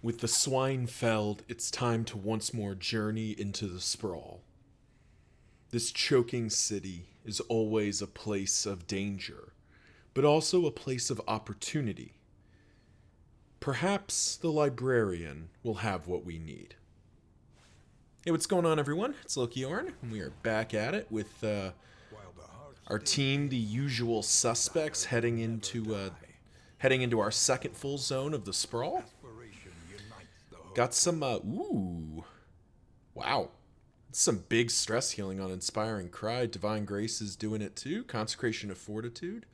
With the swine felled, it's time to once more journey into the Sprawl. This choking city is always a place of danger, but also a place of opportunity. Perhaps the Librarian will have what we need. Hey, what's going on, everyone? It's Lokiorn, and we are back at it with our team, the usual suspects, heading into our second full zone of the Sprawl. Got some, ooh, wow. Some big stress healing on Inspiring Cry. Divine Grace is doing it too. Consecration of Fortitude.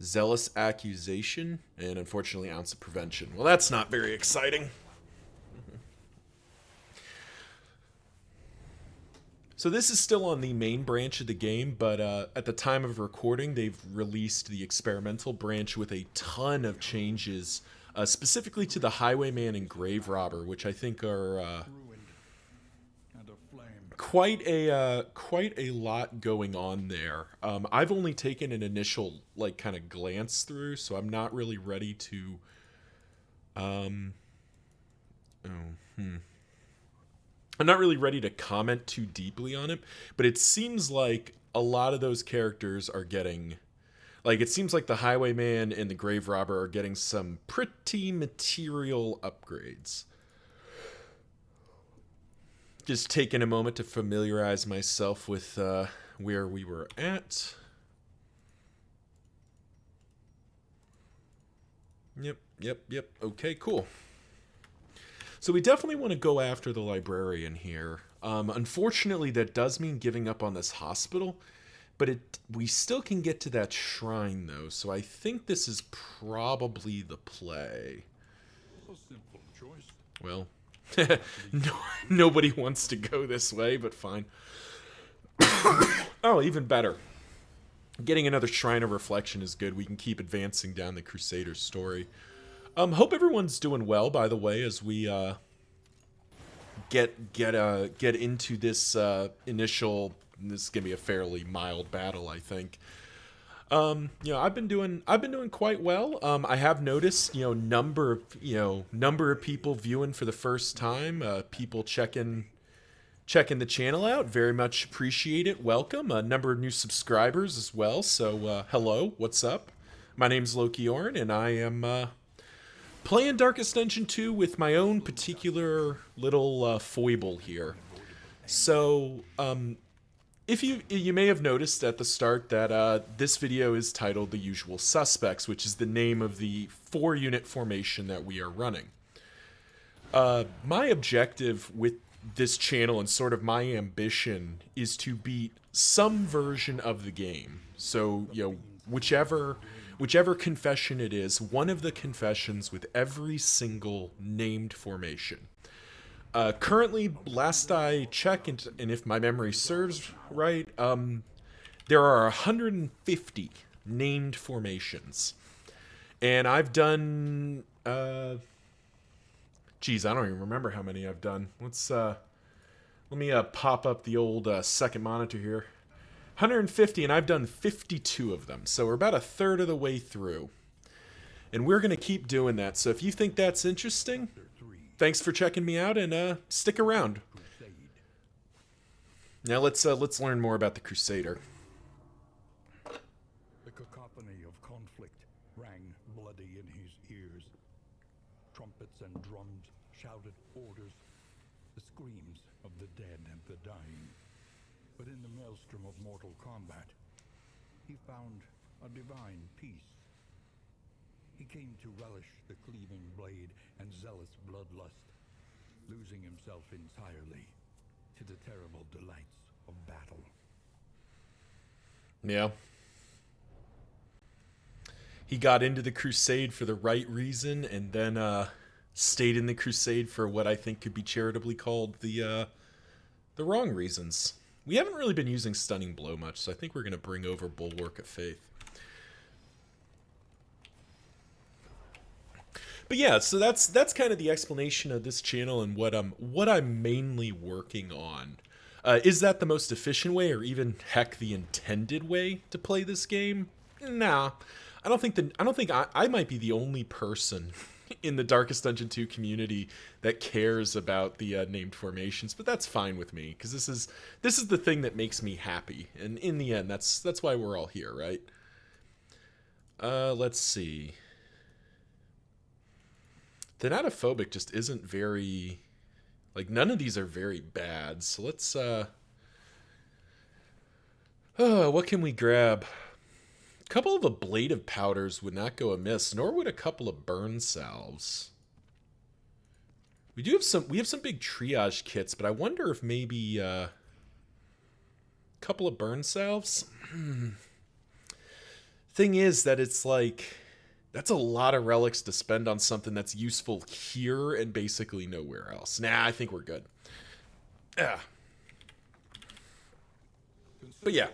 Zealous Accusation. And unfortunately, Ounce of Prevention. Well, that's not very exciting. So this is still on the main branch of the game, but at the time of recording, they've released the experimental branch with a ton of changes, specifically to the Highwayman and Grave Robber, which I think are quite a lot going on there. I've only taken an initial kind of glance through, so I'm not really ready to. I'm not really ready to comment too deeply on it, but it seems like a lot of those characters are getting. It seems like the Highwayman and the Grave Robber are getting some pretty material upgrades. Just taking a moment to familiarize myself with where we were at. Yep. Okay, cool. So we definitely want to go after the Librarian here. Unfortunately, that does mean giving up on this hospital. But we still can get to that shrine, though, so I think this is probably the play. A simple choice. Well, nobody wants to go this way, but fine. Oh, even better. Getting another Shrine of Reflection is good. We can keep advancing down the Crusader story. Hope everyone's doing well, by the way, as we get into this initial. This is gonna be a fairly mild battle, I think. I've been doing quite well. I have noticed, number of people viewing for the first time, people checking the channel out. Very much appreciate it. Welcome. A number of new subscribers as well. So, hello, what's up? My name's Lokiorn, and I am playing Darkest Dungeon 2 with my own particular little foible here. So, if you may have noticed at the start that this video is titled The Usual Suspects, which is the name of the 4-unit formation that we are running. My objective with this channel and sort of my ambition is to beat some version of the game. So, whichever confession it is, one of the confessions with every single named formation. Currently, last I checked, and if my memory serves right, there are 150 named formations. And I've done, I don't even remember how many I've done. Let me pop up the old second monitor here. 150, and I've done 52 of them. So we're about a third of the way through. And we're going to keep doing that. So if you think that's interesting, thanks for checking me out, and stick around. Now let's learn more about the Crusader. The cacophony of conflict rang bloody in his ears. Trumpets and drums shouted orders, the screams of the dead and the dying. But in the maelstrom of mortal combat, he found a divine peace. He came to relish the cleaving blade and zealous bloodlust, losing himself entirely to the terrible delights of battle. Yeah. He got into the crusade for the right reason, and then stayed in the crusade for what I think could be charitably called the wrong reasons. We haven't really been using Stunning Blow much, so I think we're going to bring over Bulwark of Faith. But yeah, so that's kind of the explanation of this channel and what I'm mainly working on. Is that the most efficient way, or even heck the intended way to play this game? Nah, I don't think I might be the only person in the Darkest Dungeon 2 community that cares about the named formations, but that's fine with me because this is the thing that makes me happy, and in the end, that's why we're all here, right? Let's see. Thanatophobic just isn't very, like, none of these are very bad. So let's what can we grab? A couple of ablative powders would not go amiss, nor would a couple of burn salves. We have some big triage kits, but I wonder if maybe a couple of burn salves. Thing is that it's like that's a lot of relics to spend on something that's useful here and basically nowhere else. Nah, I think we're good. Yeah. But yeah.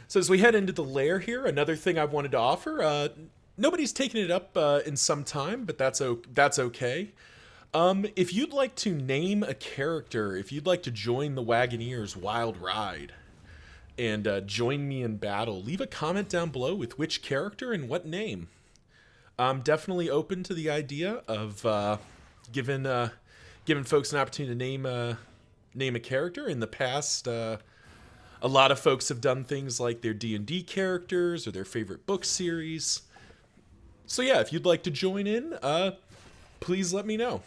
So as we head into the lair here, another thing I wanted to offer, nobody's taken it up in some time, but that's okay. If you'd like to name a character, if you'd like to join the Wagoneers' wild ride and join me in battle, leave a comment down below with which character and what name. I'm definitely open to the idea of giving folks an opportunity to name a character. In the past, a lot of folks have done things like their D&D characters or their favorite book series. So yeah, if you'd like to join in, please let me know.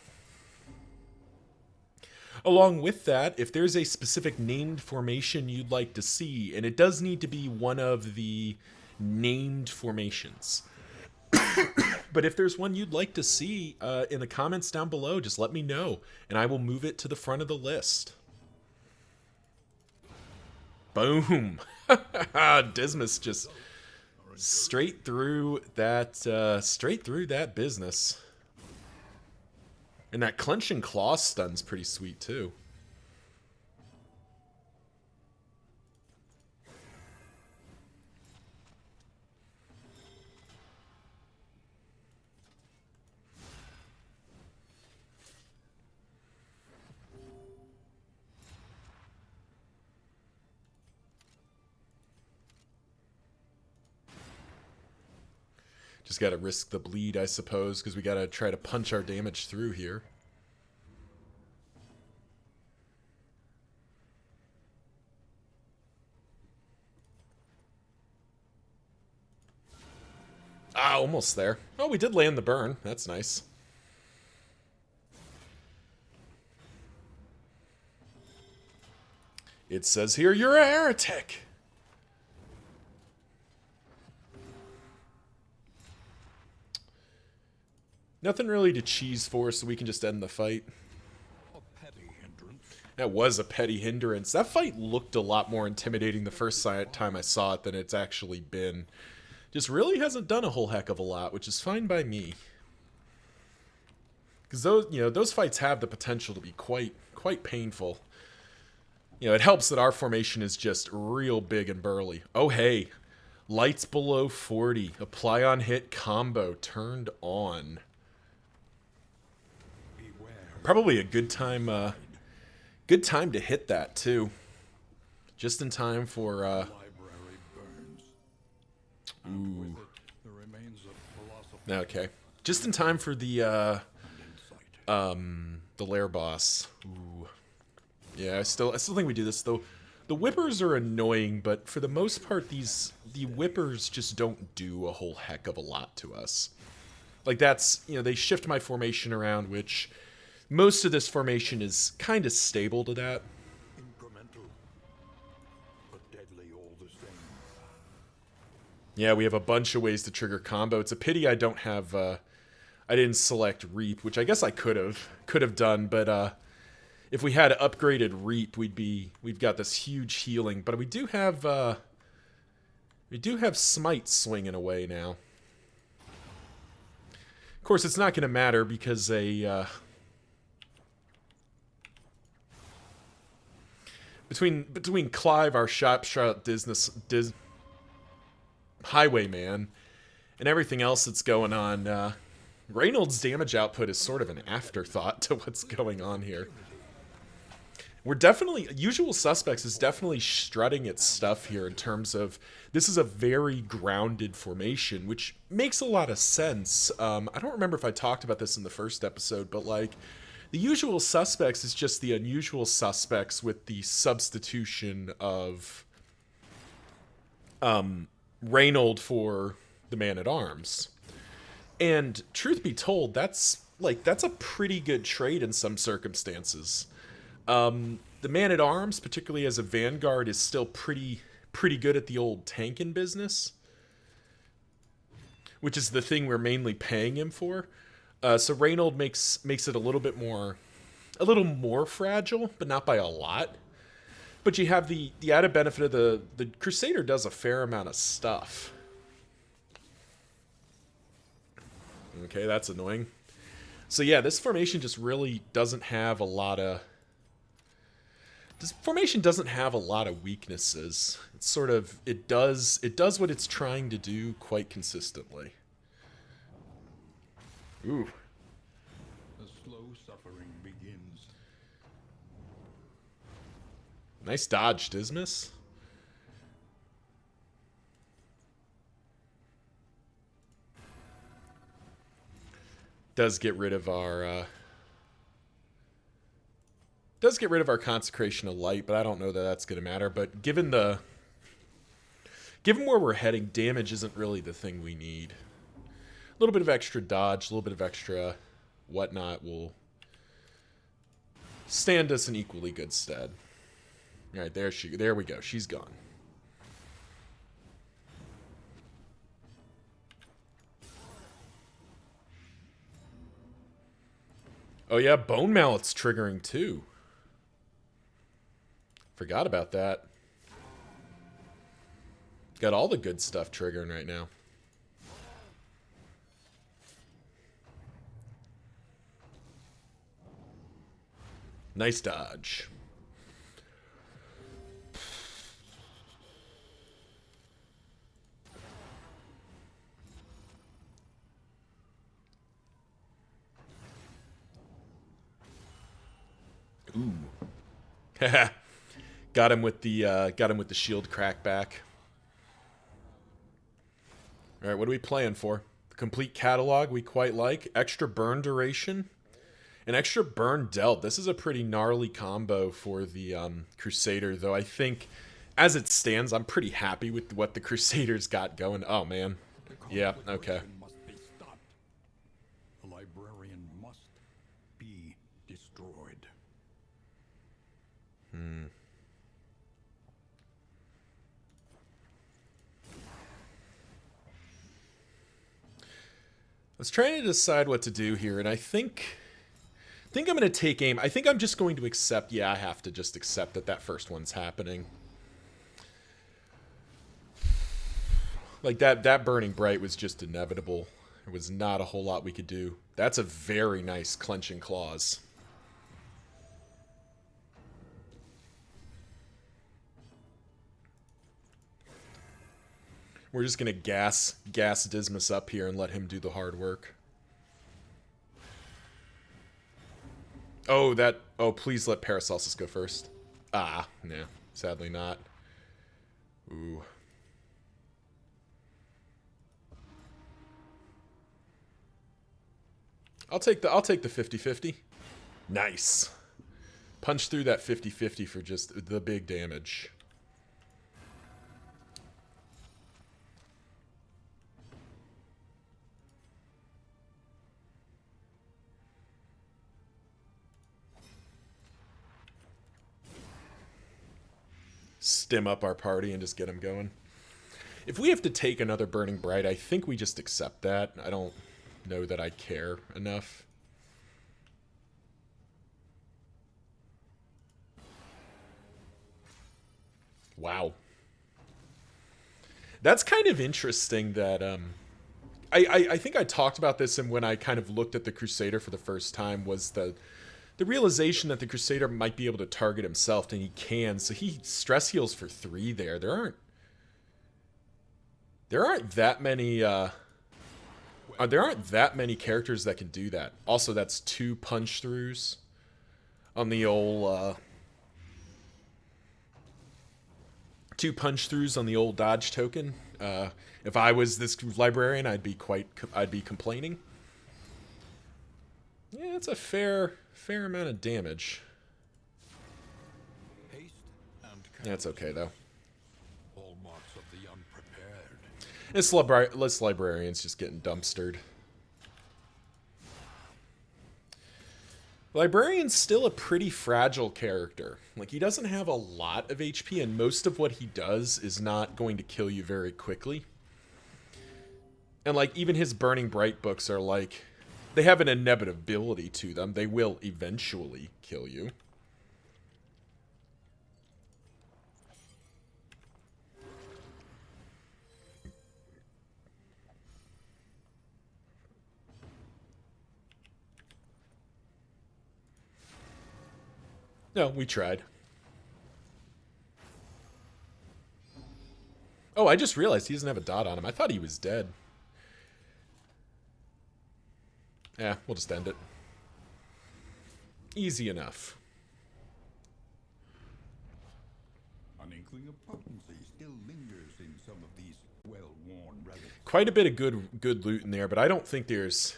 Along with that, if there's a specific named formation you'd like to see, and it does need to be one of the named formations, but if there's one you'd like to see in the comments down below, just let me know, and I will move it to the front of the list. Boom. Dismas just straight through that business. And that clench and claw stun's pretty sweet too. Just got to risk the bleed, I suppose, because we got to try to punch our damage through here. Ah, almost there. Oh, we did land the burn. That's nice. It says here, you're a heretic. Nothing really to cheese for, so we can just end the fight. A petty hindrance. That was a petty hindrance. That fight looked a lot more intimidating the first time I saw it than it's actually been. Just really hasn't done a whole heck of a lot, which is fine by me. Because those fights have the potential to be quite painful. It helps that our formation is just real big and burly. Oh hey, lights below 40. Apply on hit combo turned on. Probably a good time to hit that too. Just in time for Library burns. And with it, the remains of philosophy okay. Just in time for the and insight. lair boss. Ooh. Yeah, I still think we do this though. The whippers are annoying, but for the most part the whippers just don't do a whole heck of a lot to us. Like that's, they shift my formation around, which most of this formation is kind of stable to that. Incremental, but deadly all the same. Yeah, we have a bunch of ways to trigger combo. It's a pity I don't have, I didn't select Reap, which I guess I could have done, but if we had upgraded Reap, we've got this huge healing. But we do have Smite swinging away now. Of course, it's not going to matter because between Clive, our shot Dismas highwayman, and everything else that's going on, Reynauld's damage output is sort of an afterthought to what's going on here. We're definitely, Usual Suspects is definitely strutting its stuff here in terms of, this is a very grounded formation, which makes a lot of sense. I don't remember if I talked about this in the first episode, but like, the Usual Suspects is just the Unusual Suspects with the substitution of Reynauld for the Man-at-Arms. And truth be told, that's a pretty good trade in some circumstances. The Man-at-Arms, particularly as a Vanguard, is still pretty good at the old tanking business, which is the thing we're mainly paying him for. So Reynauld makes it a little more fragile, but not by a lot. But you have the added benefit of the Crusader does a fair amount of stuff. Okay, that's annoying. So yeah, this formation just really doesn't have a lot of... This formation doesn't have a lot of weaknesses. It's sort of... It does what it's trying to do quite consistently. Ooh. The slow suffering begins. Nice dodge, Dismas. Does get rid of our Consecration of Light, but I don't know that that's going to matter. But given where we're heading, damage isn't really the thing we need. A little bit of extra dodge, a little bit of extra whatnot will stand us in equally good stead. All right, there we go. She's gone. Oh yeah, Bone Mallet's triggering too. Forgot about that. Got all the good stuff triggering right now. Nice dodge. Ooh. got him with the shield crackback. All right, what are we playing for? The complete catalog we quite like. Extra burn duration. An extra burn dealt. This is a pretty gnarly combo for the Crusader, though I think, as it stands, I'm pretty happy with what the Crusader's got going. Oh, man. Yeah, okay. Must be stopped. The Librarian must be destroyed. I was trying to decide what to do here, and I think I'm going to take aim. I think I'm just going to accept... Yeah, I have to just accept that first one's happening. Like, that Burning Bright was just inevitable. There was not a whole lot we could do. That's a very nice Clenching Claws. We're just going to gas Dismas up here and let him do the hard work. Oh, please let Paracelsus go first. Ah, nah, sadly not. Ooh. I'll take the 50-50. Nice. Punch through that 50-50 for just the big damage. Stim up our party and just get them going. If we have to take another Burning Bright, I think we just accept that. I don't know that I care enough. Wow. That's kind of interesting that, I think I talked about this, and when I kind of looked at the Crusader for the first time, was the realization that the Crusader might be able to target himself, and he can, so he stress heals for 3 there. There aren't that many, there aren't that many characters that can do that. Also, that's 2 punch-throughs on the old 2 punch throughs on the old dodge token. If I was this librarian, I'd be complaining. Yeah, it's a fair amount of damage. Haste and That's okay though. hallmarks of the unprepared. This librarian's just getting dumpstered. Librarian's still a pretty fragile character. Like, he doesn't have a lot of HP, and most of what he does is not going to kill you very quickly. And, like, even his Burning Bright books are, like, they have an inevitability to them. They will eventually kill you. No, we tried. Oh, I just realized he doesn't have a dot on him. I thought he was dead. Yeah, we'll just end it. Easy enough. An inkling of potency still lingers in some of these well-worn relics. Quite a bit of good loot in there, but I don't think there's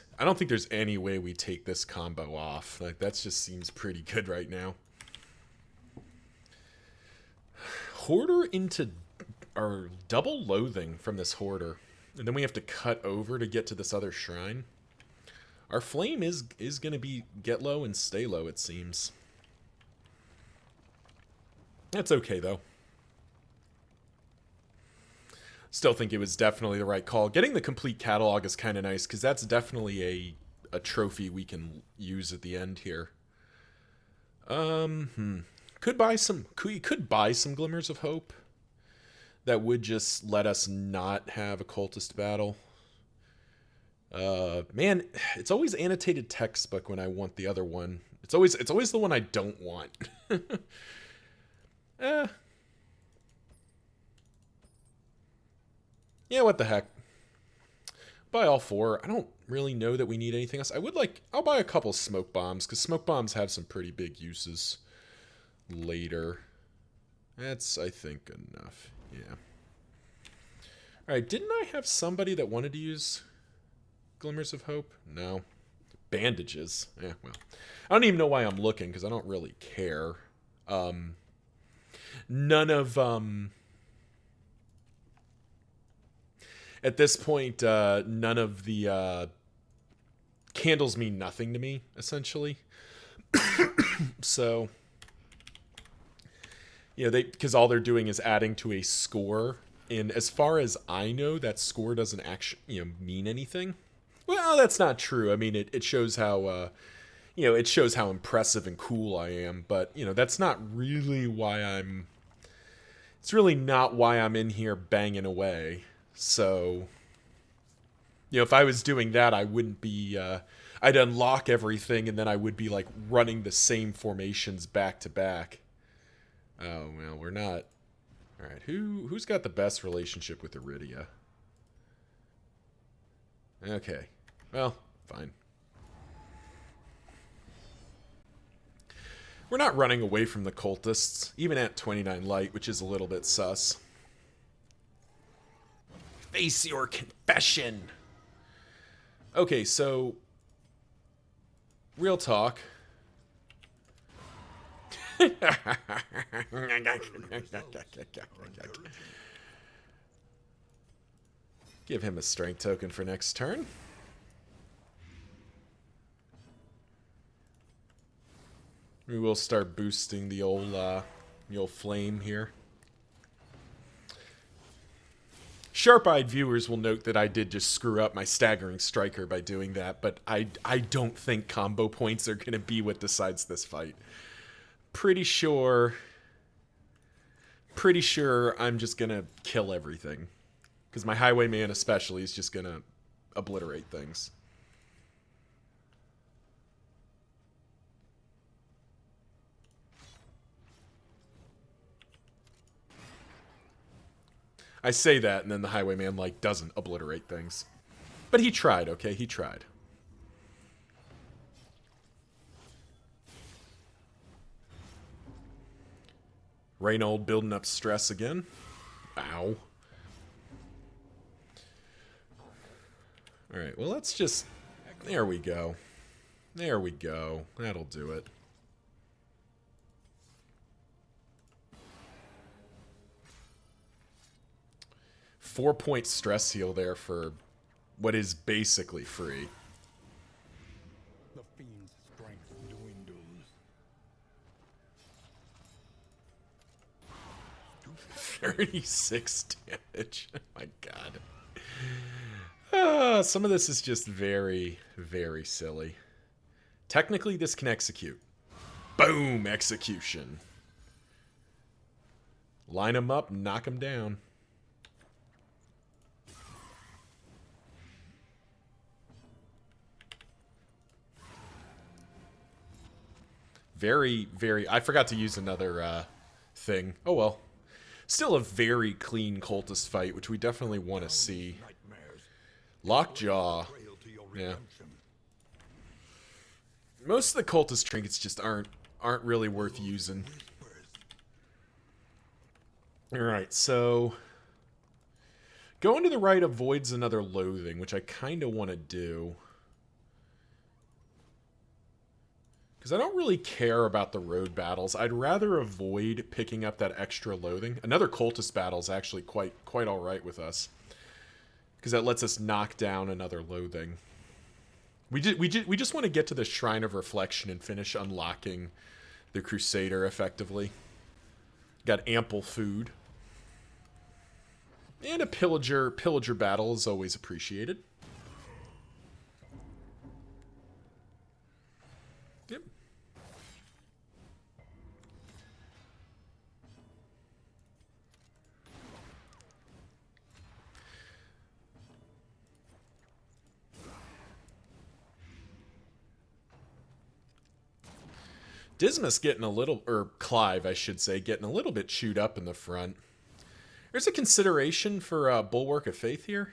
any way we take this combo off. Like, that just seems pretty good right now. Hoarder into our double loathing from this Hoarder, and then we have to cut over to get to this other shrine. Our flame is going to be get low and stay low, it seems. That's okay though. Still think it was definitely the right call. Getting the complete catalog is kind of nice, because that's definitely a trophy we can use at the end here. Could buy some Glimmers of Hope. That would just let us not have a cultist battle. Man, it's always annotated textbook when I want the other one. It's always the one I don't want. Yeah, what the heck. Buy all 4. I don't really know that we need anything else. I'll buy a couple smoke bombs, because smoke bombs have some pretty big uses later. That's, I think, enough. Yeah. Alright, didn't I have somebody that wanted to use Glimmers of Hope? No. Bandages. Yeah, well. I don't even know why I'm looking, because I don't really care. None of, at this point, none of the, candles mean nothing to me, essentially. So, you know, because all they're doing is adding to a score, and as far as I know, that score doesn't actually, mean anything. Well, that's not true. I mean, it shows how, it shows how impressive and cool I am, but, that's not really why it's really not why I'm in here banging away. So, if I was doing that, I wouldn't be, I'd unlock everything, and then I would be, like, running the same formations back to back. Oh, well, we're not. All right, who's got the best relationship with Iridia? Okay, well, fine. We're not running away from the cultists, even at 29 light, which is a little bit sus. Face your confession. Okay, so real talk. Give him a strength token for next turn. We will start boosting the old flame here. Sharp-eyed viewers will note that I did just screw up my Staggering Striker by doing that, but I don't think combo points are going to be what decides this fight. Pretty sure I'm just going to kill everything. Because my Highwayman especially is just going to obliterate things. I say that, and then the Highwayman, like, doesn't obliterate things. But he tried, okay? He tried. Reynauld building up stress again. Ow. Alright, well, let's just... There we go. There we go. That'll do it. Four-point stress heal there for what is basically free. The fiend's strength dwindles. 36 damage. Oh my god. Some of this is just very, very silly. Technically, this can execute. Boom! Execution. Line them up, knock them down. Very, very... I forgot to use another thing. Oh well. Still a very clean cultist fight, which we definitely want to see. Lockjaw. Yeah. Most of the cultist trinkets just aren't really worth using. Alright, so... Going to the right avoids another loathing, which I kind of want to do. Because I don't really care about the road battles. I'd rather avoid picking up that extra loathing. Another cultist battle is actually quite alright with us. Because that lets us knock down another loathing. We just want to get to the Shrine of Reflection and finish unlocking the Crusader effectively. Got ample food. And a pillager battle is always appreciated. Yep. Dismas getting a little, or Clive, I should say, getting a little bit chewed up in the front. There's a consideration for Bulwark of Faith here.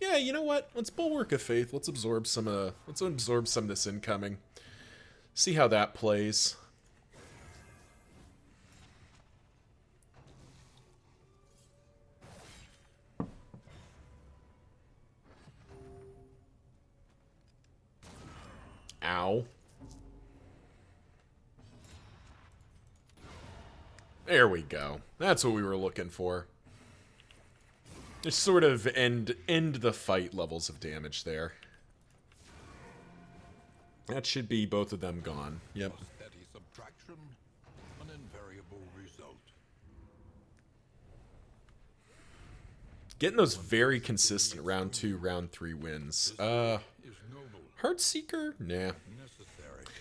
Yeah, you know what? Let's Bulwark of Faith. Let's absorb some of this incoming. See how that plays. Ow. There we go. That's what we were looking for. Just sort of end the fight levels of damage there. That should be both of them gone. Yep. Steady subtraction, an invariable result. Getting those very consistent round 2, round 3 wins. Heartseeker? Nah.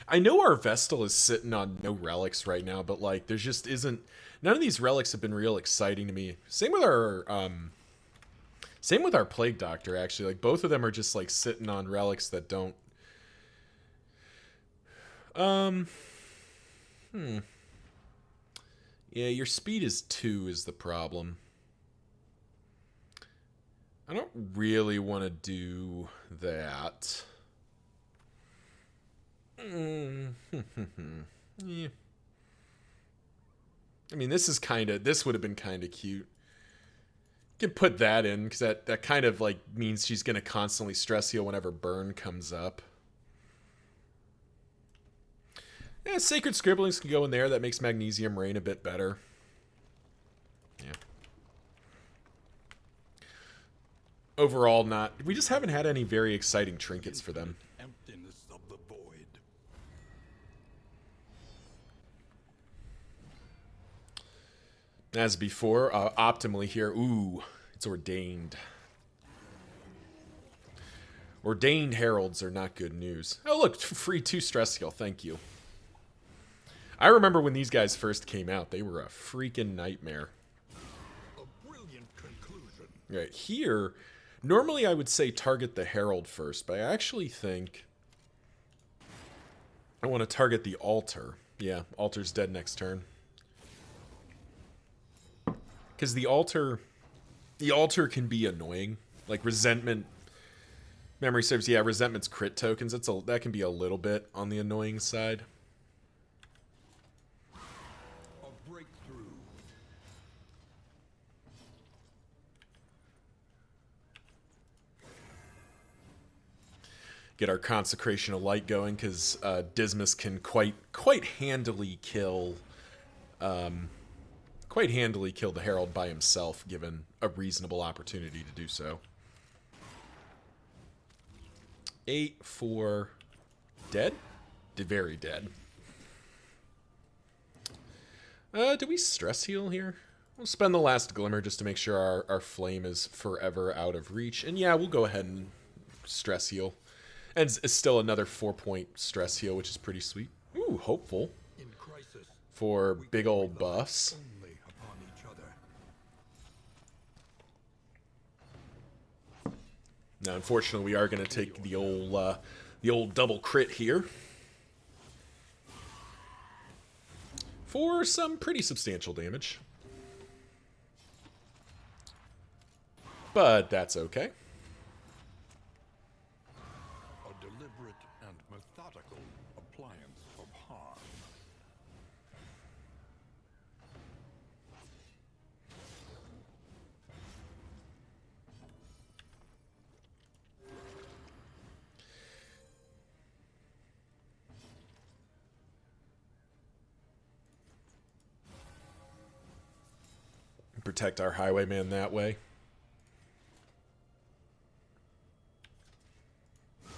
I know our Vestal is sitting on no relics right now, but like there's just isn't. None of these relics have been real exciting to me. Same with our Plague Doctor, actually. Like both of them are just like sitting on relics that don't. Yeah, your speed is 2 is the problem. I don't really want to do that. Yeah. I mean, this would have been kind of cute. You can put that in, because that kind of, like, means she's going to constantly stress heal whenever burn comes up. Yeah, Sacred Scribblings can go in there. That makes Magnesium Rain a bit better. Yeah. Overall, we just haven't had any very exciting trinkets for them. Emptiness of the void. As before, optimally here. Ooh, it's ordained. Ordained heralds are not good news. Oh, look, free 2 stress heal. Thank you. I remember when these guys first came out. They were a freaking nightmare. A brilliant conclusion. Right, here, normally I would say target the herald first, but I actually think I want to target the altar. Yeah, altar's dead next turn. Because the altar can be annoying. Like resentment, memory serves. Yeah, resentment's crit tokens. That can be a little bit on the annoying side. A breakthrough. get our Consecration of Light going, because Dismas can quite handily kill the Herald by himself, given a reasonable opportunity to do so. 8 for dead? Very dead. Do we stress heal here? We'll spend the last glimmer just to make sure our flame is forever out of reach. And yeah, we'll go ahead and stress heal. And it's still another 4-point stress heal, which is pretty sweet. Ooh, hopeful. In crisis, For big old buffs. only upon each other. Now, unfortunately, we are going to take the old double crit here. For some pretty substantial damage. But that's okay. A deliberate and methodical appliance of harm. Protect our highwayman that way. I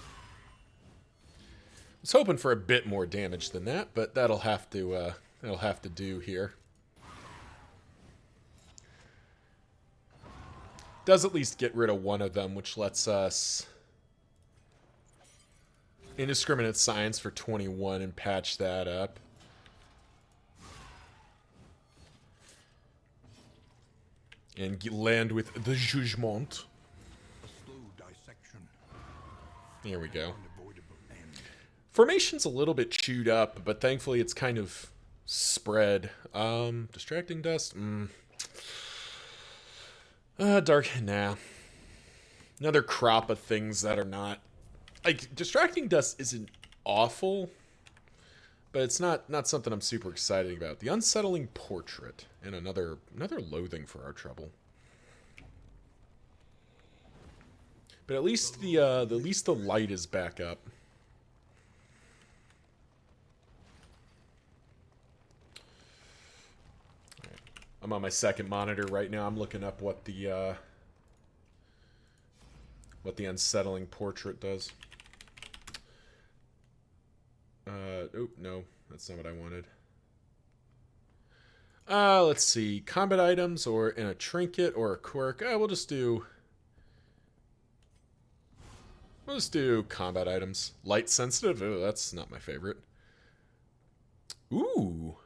was hoping for a bit more damage than that, but that'll have to do here. Does at least get rid of one of them, which lets us indiscriminate science for 21 and patch that up. And land with the jugement. A slow dissection. There we go. Unavoidable end. Formation's a little bit chewed up, but thankfully it's kind of spread. Distracting dust? Dark, nah. Another crop of things that are not... Like, distracting dust isn't awful, but it's not something I'm super excited about. The unsettling portrait, and another loathing for our trouble. But at least the light is back up. Right. I'm on my second monitor right now. I'm looking up what the unsettling portrait does. Oh, no. That's not what I wanted. Let's see. Combat items or in a trinket or a quirk. We'll just do combat items. Light sensitive? Oh, that's not my favorite. Ooh.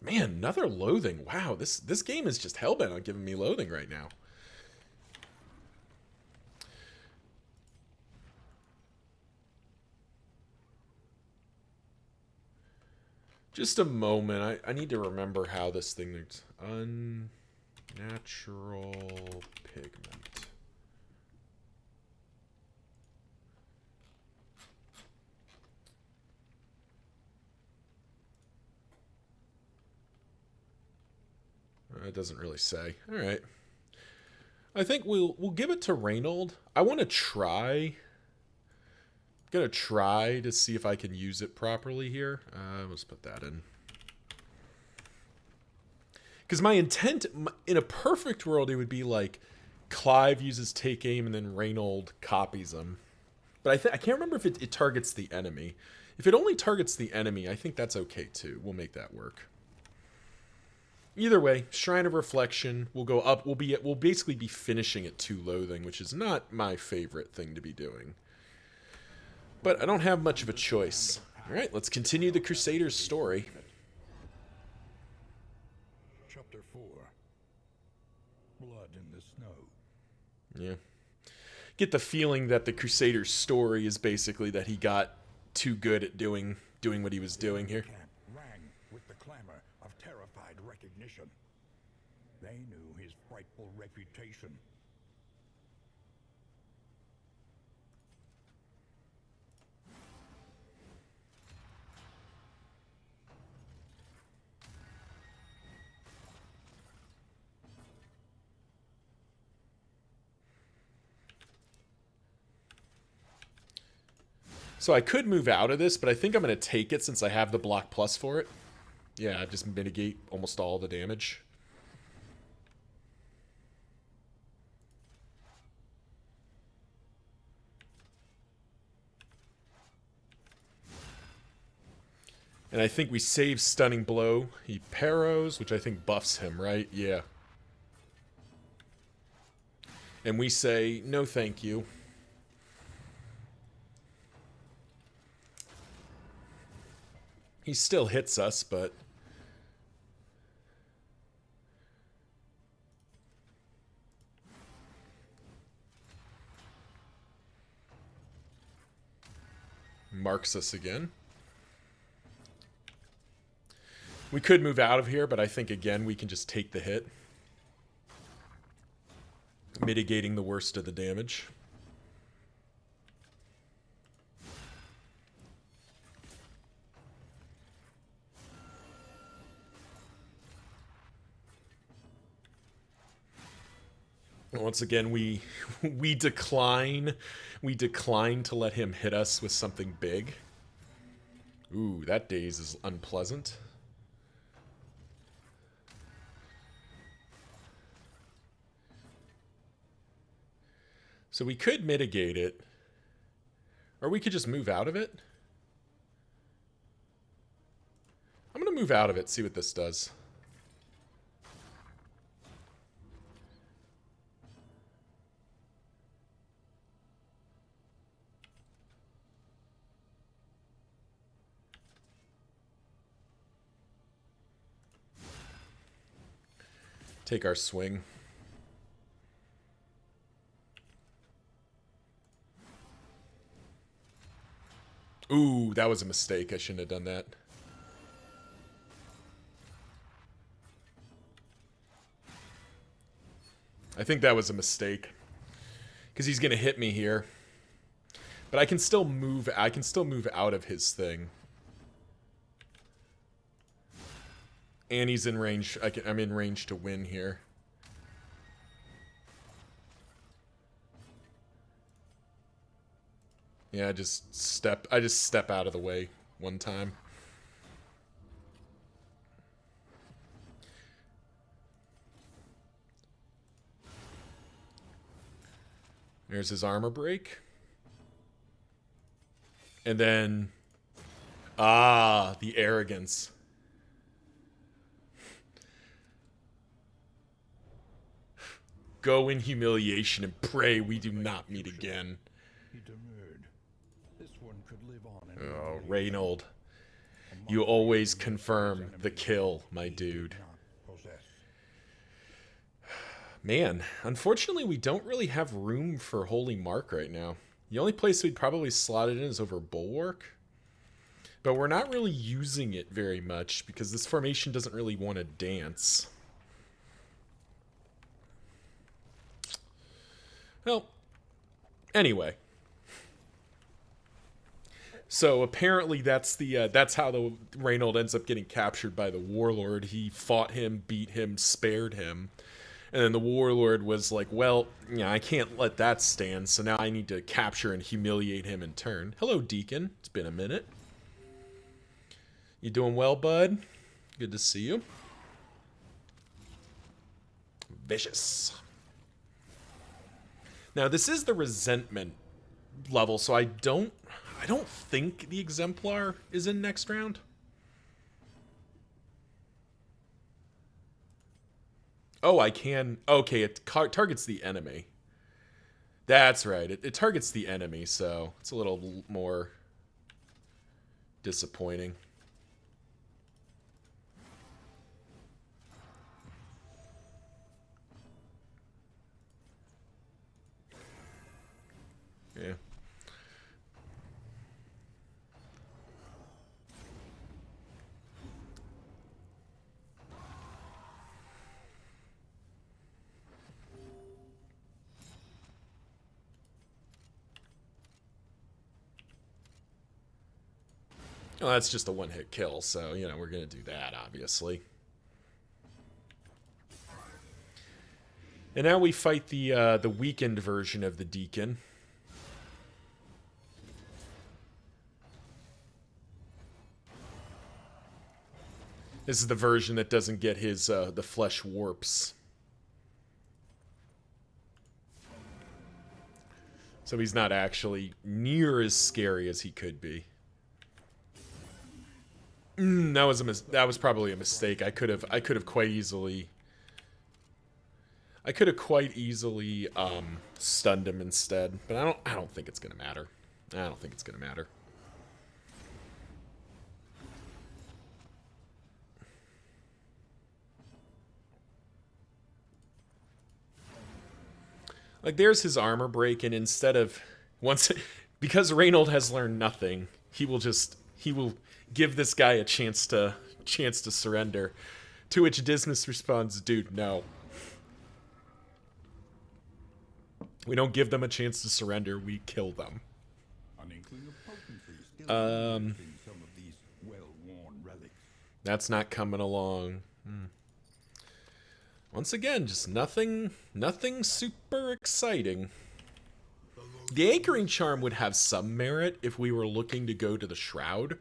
Man, another loathing. Wow, this game is just hellbent on giving me loathing right now. Just a moment. I need to remember how this thing is. Unnatural pigment. It doesn't really say. All right. I think we'll give it to Reynauld. I want to try. Gonna try to see if I can use it properly here. Let's put that in. Because my intent, in a perfect world, it would be like Clive uses take aim and then Reynauld copies him. But I can't remember if it targets the enemy. If it only targets the enemy, I think that's okay too. We'll make that work. Either way, Shrine of Reflection. We'll go up. We'll basically be finishing at 2 loathing, which is not my favorite thing to be doing. But I don't have much of a choice. Alright, let's continue the Crusader's story. Chapter 4. Blood in the snow. Yeah. Get the feeling that the Crusader's story is basically that he got too good at doing what he was doing here. Camp rang with the clamor of terrified recognition. They knew his frightful reputation. So I could move out of this, but I think I'm going to take it since I have the block plus for it. Yeah, just mitigate almost all the damage. And I think we save Stunning Blow. He Parrows, which I think buffs him, right? Yeah. And we say, no thank you. He still hits us, but... marks us again. We could move out of here, but I think, again, we can just take the hit. Mitigating the worst of the damage. Once again, we decline. We decline to let him hit us with something big. Ooh, that daze is unpleasant. So we could mitigate it. Or we could just move out of it. I'm going to move out of it, see what this does. Take our swing. Ooh, that was a mistake. I shouldn't have done that. I think that was a mistake. Because he's going to hit me here. But I can still move out of his thing. And he's in range. I'm in range to win here. Yeah, I just step out of the way one time. There's his armor break. And then the arrogance. Go in humiliation and pray we do not meet again. He demurred. This one could live on in Oh, Reynauld. You always confirm the kill, my dude. Man, unfortunately we don't really have room for Holy Mark right now. The only place we'd probably slot it in is over Bulwark. But we're not really using it very much because this formation doesn't really want to dance. Well, anyway. So apparently that's how the Reynauld ends up getting captured by the Warlord. He fought him, beat him, spared him. And then the Warlord was like, well, yeah, I can't let that stand, so now I need to capture and humiliate him in turn. Hello, Deacon. It's been a minute. You doing well, bud? Good to see you. Vicious. Now, this is the resentment level, so I don't think the Exemplar is in next round. Oh, I can. Okay, it targets the enemy. That's right. It targets the enemy, so it's a little more disappointing. Yeah. Well, that's just a one-hit kill, so, you know, we're going to do that, obviously. And now we fight the weakened version of the Deacon. This is the version that doesn't get his, the flesh warps. So he's not actually near as scary as he could be. That was probably a mistake. I could have quite easily stunned him instead, but I don't think it's gonna matter. I don't think it's gonna matter. Like, there's his armor break, and instead of because Reynauld has learned nothing, he will give this guy a chance to surrender. To which Dismas responds, "Dude, no. We don't give them a chance to surrender. We kill them." An inkling of potency still in some of these well-worn relics. That's not coming along. Once again, just nothing super exciting. The anchoring charm would have some merit if we were looking to go to the Shroud,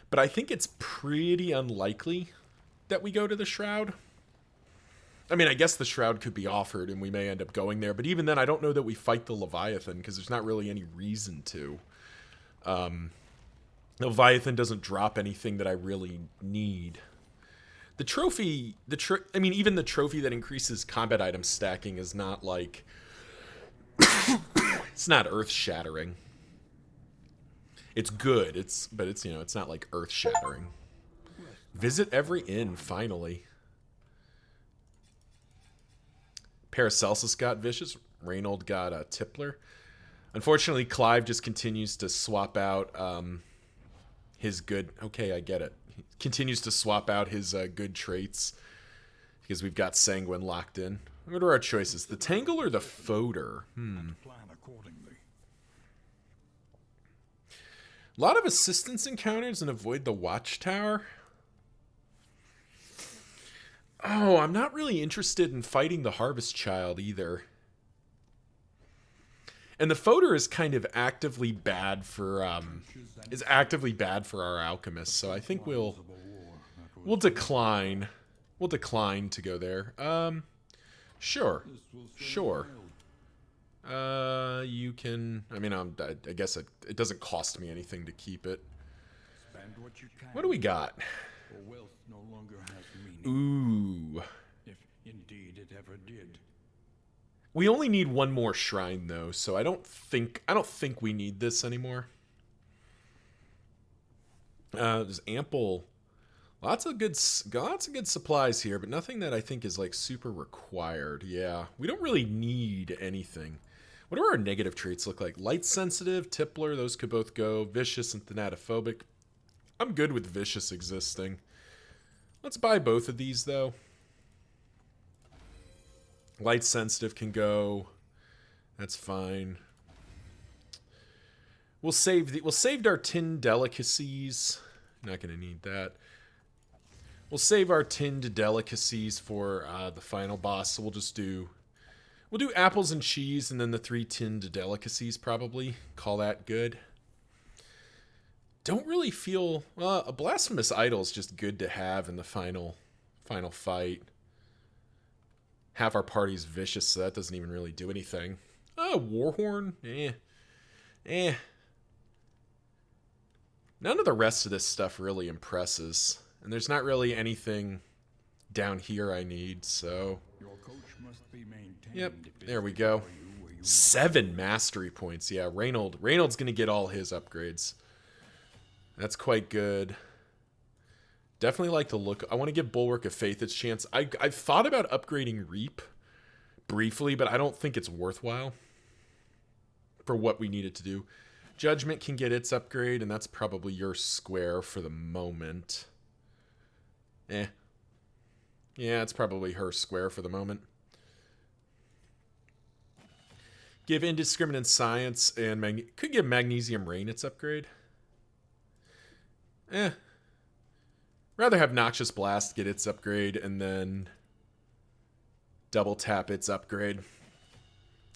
but I think it's pretty unlikely that we go to the Shroud. I mean, I guess the Shroud could be offered and we may end up going there, but even then I don't know that we fight the Leviathan because there's not really any reason to. Leviathan doesn't drop anything that I really need. The trophy, even the trophy that increases combat item stacking is not like, it's not earth-shattering. It's good, but it's not like earth-shattering. Visit every inn, finally. Paracelsus got Vicious, Reynauld got Tippler. Unfortunately, Clive just continues to swap out his good, okay, I get it. Continues to swap out his good traits because we've got Sanguine locked in. What are our choices? The Tangle or the Foder? Plan accordingly. A lot of assistance encounters and avoid the Watchtower. Oh, I'm not really interested in fighting the Harvest Child either. And the Foder is kind of actively bad for our alchemists, so I think we'll decline. We'll decline to go there. Sure. You can. I mean, I guess it doesn't cost me anything to keep it. What do we got? Wealth no longer has meaning. Ooh. If indeed it ever did. We only need one more shrine though, so I don't think we need this anymore. There's ample, lots of good supplies here, but nothing that I think is like super required. Yeah, we don't really need anything. What do our negative traits look like? Light sensitive, Tippler, those could both go. Vicious and Thanatophobic. I'm good with Vicious existing. Let's buy both of these though. Light sensitive can go. That's fine. We'll save our tinned delicacies. Not gonna need that. We'll save our tinned delicacies for the final boss. So we'll do apples and cheese and then the 3 tinned delicacies probably. Call that good. Don't really feel a blasphemous idol is just good to have in the final fight. Half our party's vicious, so that doesn't even really do anything. Warhorn? None of the rest of this stuff really impresses. And there's not really anything down here I need, so... Your coach must be maintained. Yep, there we go. 7 mastery points. Yeah, Reynauld's going to get all his upgrades. That's quite good. Definitely like to look... I want to give Bulwark of Faith its chance. I've thought about upgrading Reap briefly, but I don't think it's worthwhile for what we need it to do. Judgment can get its upgrade, and that's probably your square for the moment. Yeah, it's probably her square for the moment. Give Indiscriminate Science and could give Magnesium Rain its upgrade. Rather have Noxious Blast get its upgrade and then double tap its upgrade.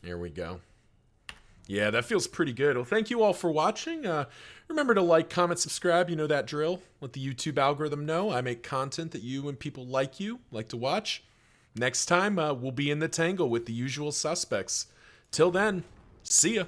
There we go. Yeah, that feels pretty good. Well, thank you all for watching. Remember to like, comment, subscribe. You know that drill. Let the YouTube algorithm know I make content that you and people like to watch. Next time, we'll be in the tangle with the usual suspects. Till then, see ya.